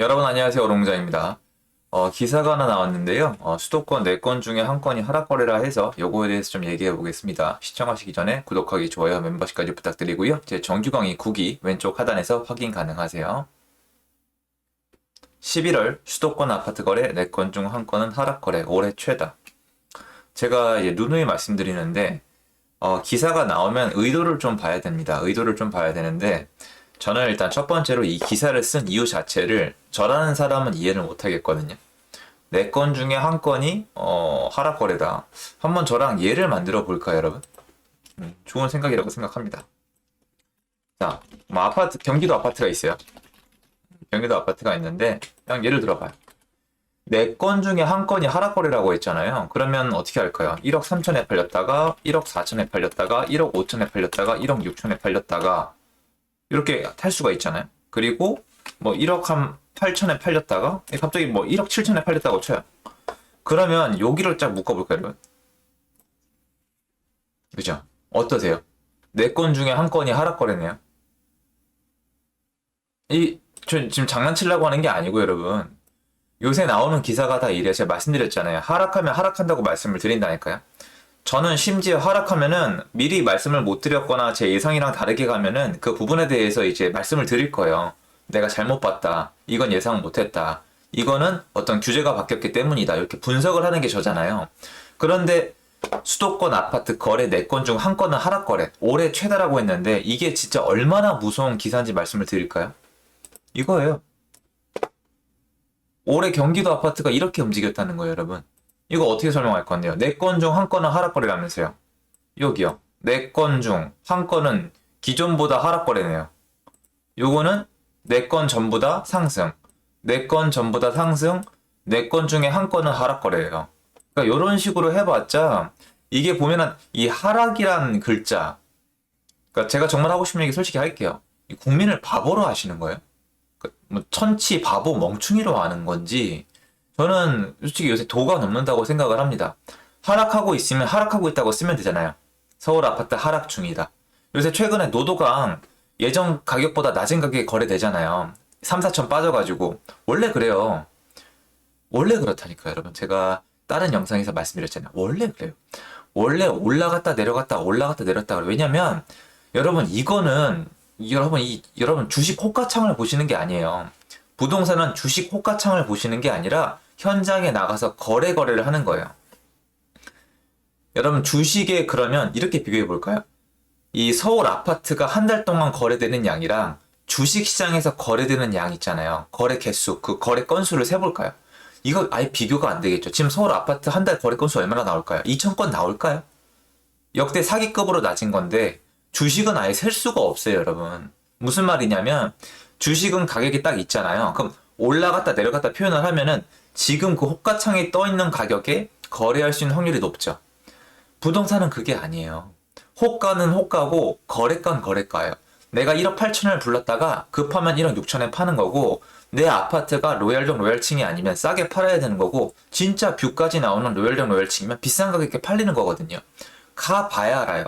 여러분 안녕하세요. 오롱장입니다. 기사가 하나 나왔는데요. 수도권 4건 중에 한 건이 하락거래라 해서 요거에 대해서 좀 얘기해 보겠습니다. 시청하시기 전에 구독하기, 좋아요, 멤버십까지 부탁드리고요. 제 정규 강의 9기 왼쪽 하단에서 확인 가능하세요. 11월 수도권 아파트 거래 4건 중 한 건은 하락거래, 올해 최다. 제가 이제 누누이 말씀드리는데 기사가 나오면 의도를 좀 봐야 됩니다. 의도를 좀 봐야 되는데 저는 일단 첫 번째로 이 기사를 쓴 이유 자체를 저라는 사람은 이해를 못 하겠거든요. 4건 중에 한 건이 하락거래다. 한번 저랑 예를 만들어 볼까요, 여러분? 좋은 생각이라고 생각합니다. 자, 뭐 아파트, 경기도 아파트가 있어요. 경기도 아파트가 있는데 그냥 예를 들어봐요. 4건 중에 한 건이 하락거래라고 했잖아요. 그러면 어떻게 할까요? 1억 3천에 팔렸다가 1억 4천에 팔렸다가 1억 5천에 팔렸다가 1억 6천에 팔렸다가 이렇게 탈 수가 있잖아요. 그리고 뭐 1억 한 8천에 팔렸다가 갑자기 뭐 1억 7천에 팔렸다고 쳐요. 그러면 여기를 쫙 묶어볼까요, 여러분? 그죠? 어떠세요? 4건 중에 한 건이 하락거래네요. 저 지금 장난치려고 하는 게 아니고, 여러분. 요새 나오는 기사가 다 이래요. 제가 말씀드렸잖아요. 하락하면 하락한다고 말씀을 드린다니까요. 저는 심지어 하락하면은 미리 말씀을 못 드렸거나 제 예상이랑 다르게 가면은 그 부분에 대해서 이제 말씀을 드릴 거예요. 내가 잘못 봤다. 이건 예상 못 했다. 이거는 어떤 규제가 바뀌었기 때문이다. 이렇게 분석을 하는 게 저잖아요. 그런데 수도권 아파트 거래 4건 중 한 건은 하락거래. 올해 최다라고 했는데 이게 진짜 얼마나 무서운 기사인지 말씀을 드릴까요? 이거예요. 올해 경기도 아파트가 이렇게 움직였다는 거예요, 여러분. 이거 어떻게 설명할 건데요? 4건 중 한 건은 하락거래라면서요. 여기요. 4건 중 한 건은 기존보다 하락거래네요. 요거는 4건 전부 다 상승. 4건 전부 다 상승. 4건 중에 한 건은 하락거래예요. 그러니까 이런 식으로 해봤자 이게 보면은 이 하락이란 글자. 그러니까 제가 정말 하고 싶은 얘기 솔직히 할게요. 이 국민을 바보로 하시는 거예요. 뭐 천치 바보 멍충이로 하는 건지 저는 솔직히 요새 도가 넘는다고 생각을 합니다. 하락하고 있으면 하락하고 있다고 쓰면 되잖아요. 서울 아파트 하락 중이다. 요새 최근에 노도강 예전 가격보다 낮은 가격에 거래되잖아요. 3, 4천 빠져가지고. 원래 그래요. 원래 그렇다니까요, 여러분. 제가 다른 영상에서 말씀드렸잖아요. 원래 그래요. 원래 올라갔다 내려갔다 올라갔다 내렸다. 왜냐면 여러분 이거는 여러분 주식 호가창을 보시는 게 아니에요. 부동산은 주식 호가창을 보시는 게 아니라 현장에 나가서 거래를 하는 거예요. 여러분 주식에 그러면 이렇게 비교해 볼까요? 이 서울 아파트가 한 달 동안 거래되는 양이랑 주식 시장에서 거래되는 양 있잖아요. 거래 개수, 그 거래 건수를 세볼까요? 이거 아예 비교가 안 되겠죠. 지금 서울 아파트 한 달 거래 건수 얼마나 나올까요? 2천 건 나올까요? 역대 사기급으로 낮은 건데 주식은 아예 셀 수가 없어요, 여러분. 무슨 말이냐면 주식은 가격이 딱 있잖아요. 그럼 올라갔다 내려갔다 표현을 하면은 지금 그 호가창에 떠 있는 가격에 거래할 수 있는 확률이 높죠. 부동산은 그게 아니에요. 호가는 호가고 거래가는 거래가예요. 내가 1억 8천을 불렀다가 급하면 1억 6천에 파는 거고 내 아파트가 로얄정 로얄층이 아니면 싸게 팔아야 되는 거고 진짜 뷰까지 나오는 로얄정 로얄층이면 비싼 가격에 팔리는 거거든요. 가봐야 알아요.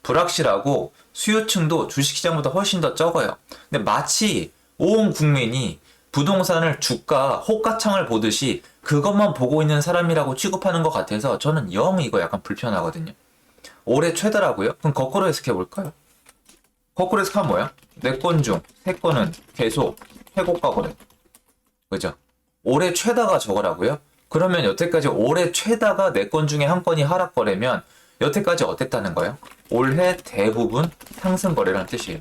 불확실하고 수요층도 주식시장보다 훨씬 더 적어요. 근데 마치 온 국민이 부동산을 주가 호가창을 보듯이 그것만 보고 있는 사람이라고 취급하는 것 같아서 저는 영 이거 약간 불편하거든요. 올해 최다라고요? 그럼 거꾸로 해석해볼까요? 거꾸로 해석하면 뭐야? 4건 중 3건은 계속 최고가 거래. 그죠? 올해 최다가 저거라고요? 그러면 여태까지 올해 최다가 4건 중에 한 건이 하락 거래면 여태까지 어땠다는 거예요? 올해 대부분 상승 거래라는 뜻이에요.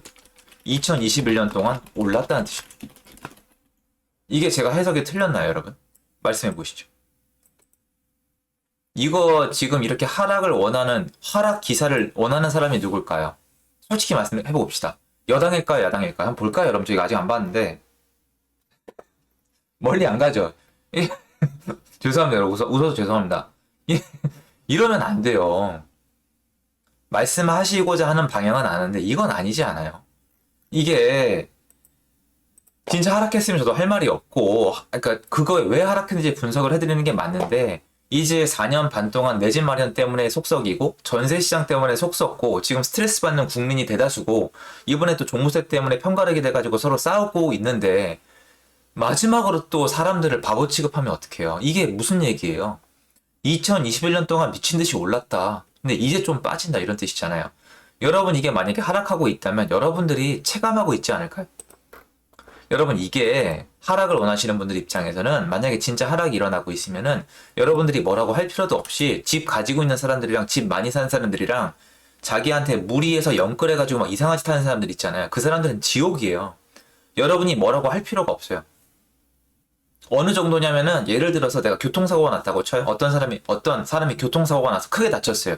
2021년 동안 올랐다는 뜻이에요. 이게 제가 해석이 틀렸나요, 여러분? 말씀해 보시죠. 이거 지금 이렇게 하락을 원하는, 하락 기사를 원하는 사람이 누굴까요? 솔직히 말씀해 봅시다. 여당일까요, 야당일까요? 한번 볼까요, 여러분? 저희가 아직 안 봤는데. 멀리 안 가죠? 죄송합니다, 여러분. 웃어서 죄송합니다. 이러면 안 돼요. 말씀하시고자 하는 방향은 아는데 이건 아니지 않아요. 이게 진짜 하락했으면 저도 할 말이 없고 그러니까 그거에 왜 하락했는지 분석을 해드리는 게 맞는데 이제 4년 반 동안 내 집 마련 때문에 속썩이고 전세 시장 때문에 속썩고 지금 스트레스 받는 국민이 대다수고 이번에 또 종부세 때문에 편가르기 돼가지고 서로 싸우고 있는데 마지막으로 또 사람들을 바보 취급하면 어떡해요? 이게 무슨 얘기예요? 2021년 동안 미친 듯이 올랐다. 근데 이제 좀 빠진다 이런 뜻이잖아요. 여러분 이게 만약에 하락하고 있다면 여러분들이 체감하고 있지 않을까요? 여러분 이게 하락을 원하시는 분들 입장에서는 만약에 진짜 하락이 일어나고 있으면은 여러분들이 뭐라고 할 필요도 없이 집 가지고 있는 사람들이랑 집 많이 사는 사람들이랑 자기한테 무리해서 영끌해가지고 막 이상한 짓 하는 사람들 있잖아요. 그 사람들은 지옥이에요. 여러분이 뭐라고 할 필요가 없어요. 어느 정도냐면은 예를 들어서 내가 교통사고가 났다고 쳐요. 어떤 사람이 교통사고가 나서 크게 다쳤어요.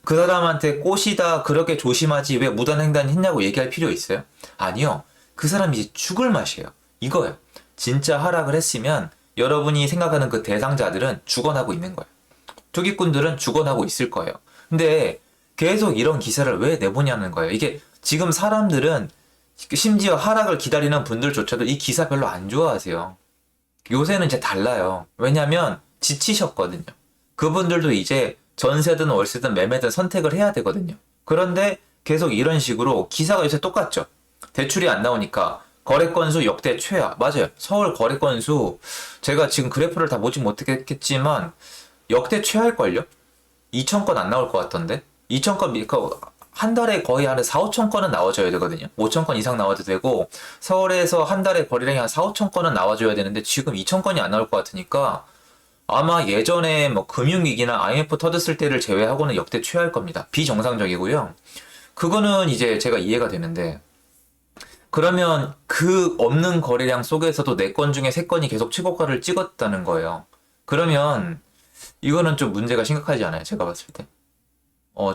그 사람한테 꼬시다 그렇게 조심하지 왜 무단횡단 했냐고 얘기할 필요 있어요? 아니요. 그 사람이 이제 죽을 맛이에요. 이거예요. 진짜 하락을 했으면 여러분이 생각하는 그 대상자들은 죽어나고 있는 거예요. 투기꾼들은 죽어나고 있을 거예요. 근데 계속 이런 기사를 왜 내보냐는 거예요. 이게 지금 사람들은 심지어 하락을 기다리는 분들조차도 이 기사 별로 안 좋아하세요. 요새는 이제 달라요. 왜냐면 지치셨거든요. 그분들도 이제 전세든 월세든 매매든 선택을 해야 되거든요. 그런데 계속 이런 식으로 기사가 요새 똑같죠. 대출이 안 나오니까 거래 건수 역대 최하. 맞아요. 서울 거래 건수 제가 지금 그래프를 다 보지 못했겠지만 역대 최하일걸요? 2,000건 안 나올 것 같던데? 2,000건 한 달에 거의 한 4, 5천 건은 나와줘야 되거든요. 5천 건 이상 나와도 되고 서울에서 한 달에 거래량이 한 4, 5천 건은 나와줘야 되는데 지금 2천 건이 안 나올 것 같으니까 아마 예전에 뭐 금융위기나 IMF 터졌을 때를 제외하고는 역대 최하일 겁니다. 비정상적이고요. 그거는 이제 제가 이해가 되는데 그러면 그 없는 거래량 속에서도 4건 중에 3건이 계속 최고가를 찍었다는 거예요. 그러면 이거는 좀 문제가 심각하지 않아요? 제가 봤을 때.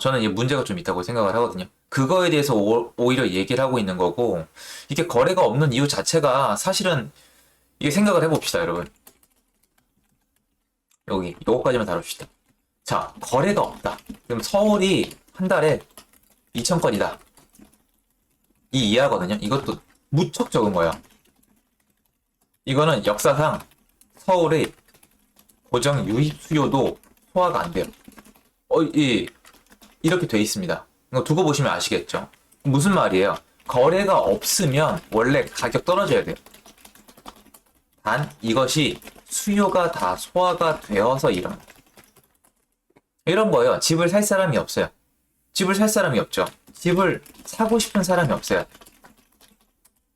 저는 이 문제가 좀 있다고 생각을 하거든요. 그거에 대해서 오히려 얘기를 하고 있는 거고, 이게 거래가 없는 이유 자체가 사실은, 이게 생각을 해봅시다, 여러분. 요거까지만 다룹시다. 자, 거래가 없다. 그럼 서울이 한 달에 2,000건이다. 이 이하거든요. 이것도 무척 적은 거예요. 이거는 역사상 서울의 고정 유입 수요도 소화가 안 돼요. 이렇게 돼 있습니다. 이거 두고 보시면 아시겠죠? 무슨 말이에요? 거래가 없으면 원래 가격 떨어져야 돼요. 단 이것이 수요가 다 소화가 되어서 이런 거예요. 집을 살 사람이 없어요. 집을 살 사람이 없죠. 집을 사고 싶은 사람이 없어요.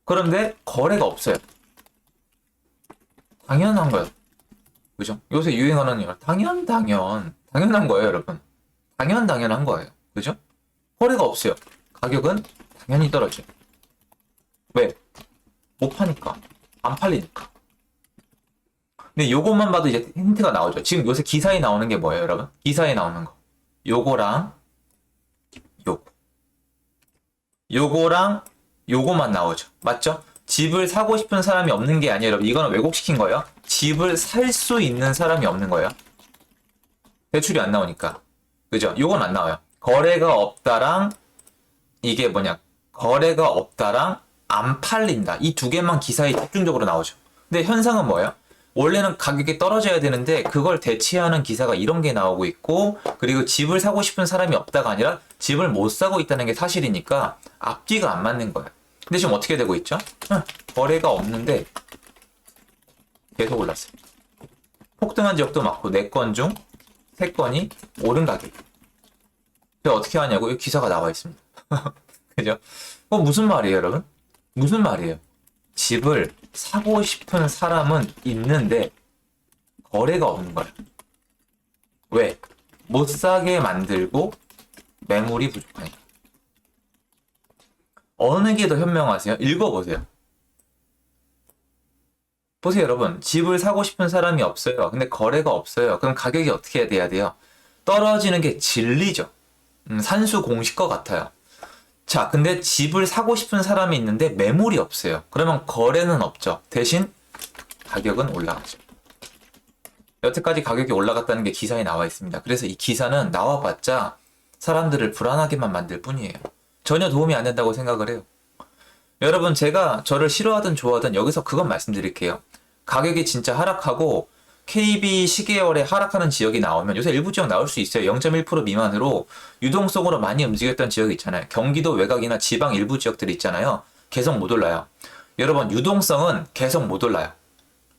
그런데 거래가 없어요. 당연한 거예요. 그죠? 요새 유행하는 거 당연한 거예요, 여러분. 당연한 거예요. 그죠? 거래가 없어요. 가격은 당연히 떨어져요. 왜? 못 파니까. 안 팔리니까. 근데 요것만 봐도 이제 힌트가 나오죠. 지금 요새 기사에 나오는 게 뭐예요, 여러분? 기사에 나오는 거. 요거랑 요거랑 요거만 나오죠. 맞죠? 집을 사고 싶은 사람이 없는 게 아니에요, 여러분. 이거는 왜곡시킨 거예요. 집을 살 수 있는 사람이 없는 거예요. 대출이 안 나오니까. 그죠? 요건 안 나와요. 거래가 없다랑 이게 뭐냐? 거래가 없다랑 안 팔린다. 이 두 개만 기사에 집중적으로 나오죠. 근데 현상은 뭐예요? 원래는 가격이 떨어져야 되는데 그걸 대체하는 기사가 이런 게 나오고 있고, 그리고 집을 사고 싶은 사람이 없다가 아니라 집을 못 사고 있다는 게 사실이니까 앞뒤가 안 맞는 거예요. 근데 지금 어떻게 되고 있죠? 거래가 없는데 계속 올랐어요. 폭등한 지역도 많고 4건 중 3건이 오른 가격. 그래서 어떻게 하냐고? 여기 기사가 나와 있습니다. 그죠? 무슨 말이에요, 여러분? 무슨 말이에요? 집을 사고 싶은 사람은 있는데 거래가 없는 거예요. 왜? 못 사게 만들고 매물이 부족하니까. 어느 게 더 현명하세요? 읽어보세요. 보세요, 여러분. 집을 사고 싶은 사람이 없어요. 근데 거래가 없어요. 그럼 가격이 어떻게 돼야 돼요? 떨어지는 게 진리죠. 산수 공식과 같아요. 자, 근데 집을 사고 싶은 사람이 있는데 매물이 없어요. 그러면 거래는 없죠. 대신 가격은 올라가죠. 여태까지 가격이 올라갔다는 게 기사에 나와 있습니다. 그래서 이 기사는 나와봤자 사람들을 불안하게만 만들 뿐이에요. 전혀 도움이 안 된다고 생각을 해요. 여러분, 제가 저를 싫어하든 좋아하든 여기서 그건 말씀드릴게요. 가격이 진짜 하락하고 KB 시계열에 하락하는 지역이 나오면 요새 일부 지역 나올 수 있어요. 0.1% 미만으로 유동성으로 많이 움직였던 지역이 있잖아요. 경기도 외곽이나 지방 일부 지역들이 있잖아요. 계속 못 올라요. 여러분, 유동성은 계속 못 올라요.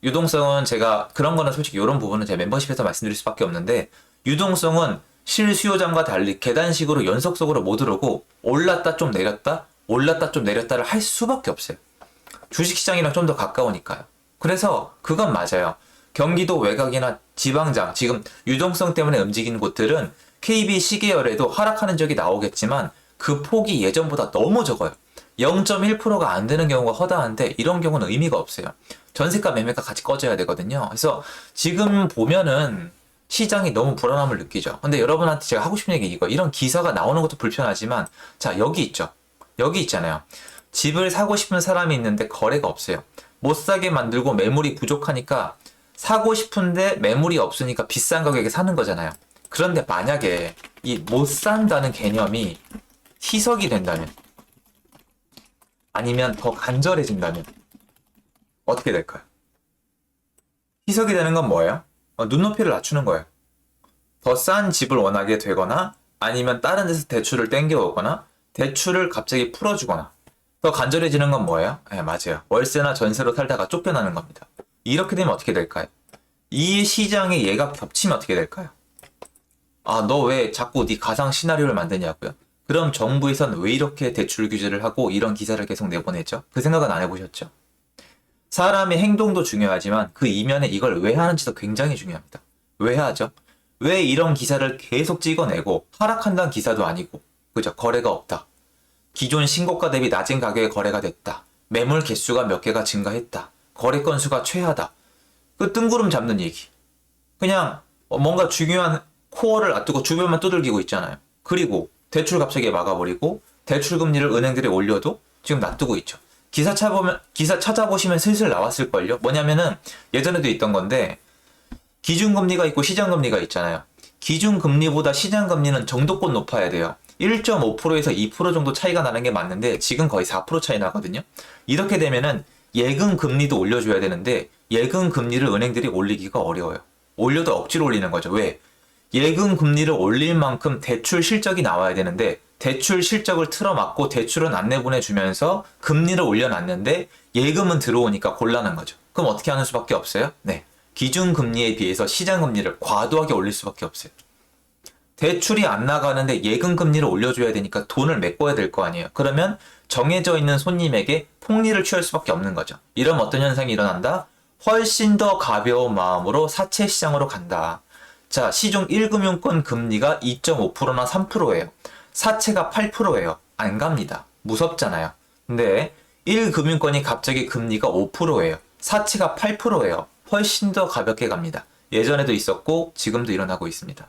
유동성은 제가 그런 거는 솔직히 이런 부분은 제 멤버십에서 말씀드릴 수밖에 없는데 유동성은 실수요장과 달리 계단식으로 연속적으로 못 오르고 올랐다 좀 내렸다 올랐다 좀 내렸다를 할 수밖에 없어요. 주식시장이랑 좀 더 가까우니까요. 그래서 그건 맞아요. 경기도 외곽이나 지방장, 지금 유동성 때문에 움직이는 곳들은 KB 시계열에도 하락하는 적이 나오겠지만 그 폭이 예전보다 너무 적어요. 0.1%가 안 되는 경우가 허다한데 이런 경우는 의미가 없어요. 전세가 매매가 같이 꺼져야 되거든요. 그래서 지금 보면은 시장이 너무 불안함을 느끼죠. 근데 여러분한테 제가 하고 싶은 얘기 이거, 이런 기사가 나오는 것도 불편하지만 자, 여기 있죠. 여기 있잖아요. 집을 사고 싶은 사람이 있는데 거래가 없어요. 못 사게 만들고 매물이 부족하니까 사고 싶은데 매물이 없으니까 비싼 가격에 사는 거잖아요. 그런데 만약에 이 못 산다는 개념이 희석이 된다면 아니면 더 간절해진다면 어떻게 될까요? 희석이 되는 건 뭐예요? 눈높이를 낮추는 거예요. 더 싼 집을 원하게 되거나 아니면 다른 데서 대출을 땡겨오거나 대출을 갑자기 풀어주거나 더 간절해지는 건 뭐예요? 네, 맞아요. 월세나 전세로 살다가 쫓겨나는 겁니다. 이렇게 되면 어떻게 될까요? 이 시장의 예가 겹치면 어떻게 될까요? 아, 너 왜 자꾸 네 가상 시나리오를 만드냐고요? 그럼 정부에선 왜 이렇게 대출 규제를 하고 이런 기사를 계속 내보내죠? 그 생각은 안 해보셨죠? 사람의 행동도 중요하지만 그 이면에 이걸 왜 하는지도 굉장히 중요합니다. 왜 하죠? 왜 이런 기사를 계속 찍어내고 하락한다는 기사도 아니고 그죠? 거래가 없다. 기존 신고가 대비 낮은 가격에 거래가 됐다. 매물 개수가 몇 개가 증가했다. 거래 건수가 최하다. 그 뜬구름 잡는 얘기. 그냥 뭔가 중요한 코어를 놔두고 주변만 두들기고 있잖아요. 그리고 대출 갑자기 막아버리고 대출 금리를 은행들이 올려도 지금 놔두고 있죠. 기사 찾아보시면 슬슬 나왔을걸요. 뭐냐면은 예전에도 있던 건데 기준금리가 있고 시장금리가 있잖아요. 기준금리보다 시장금리는 정도껏 높아야 돼요. 1.5%에서 2% 정도 차이가 나는 게 맞는데 지금 거의 4% 차이 나거든요. 이렇게 되면은 예금 금리도 올려줘야 되는데 예금 금리를 은행들이 올리기가 어려워요. 올려도 억지로 올리는 거죠. 왜? 예금 금리를 올릴 만큼 대출 실적이 나와야 되는데 대출 실적을 틀어막고 대출은 안 내보내주면서 금리를 올려놨는데 예금은 들어오니까 곤란한 거죠. 그럼 어떻게 하는 수밖에 없어요? 네. 기준금리에 비해서 시장금리를 과도하게 올릴 수밖에 없어요. 대출이 안 나가는데 예금 금리를 올려줘야 되니까 돈을 메꿔야 될 거 아니에요. 그러면 정해져 있는 손님에게 폭리를 취할 수밖에 없는 거죠. 이러면 어떤 현상이 일어난다? 훨씬 더 가벼운 마음으로 사채 시장으로 간다. 자, 시중 1금융권 금리가 2.5%나 3%예요. 사채가 8%예요. 안 갑니다. 무섭잖아요. 근데 1금융권이 갑자기 금리가 5%예요. 사채가 8%예요. 훨씬 더 가볍게 갑니다. 예전에도 있었고 지금도 일어나고 있습니다.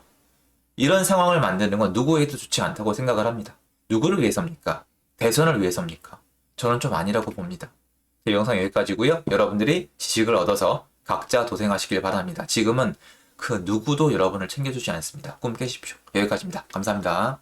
이런 상황을 만드는 건 누구에게도 좋지 않다고 생각을 합니다. 누구를 위해서입니까? 대선을 위해서입니까? 저는 좀 아니라고 봅니다. 제 영상 여기까지고요. 여러분들이 지식을 얻어서 각자 도생하시길 바랍니다. 지금은 그 누구도 여러분을 챙겨주지 않습니다. 꿈 깨십시오. 여기까지입니다. 감사합니다.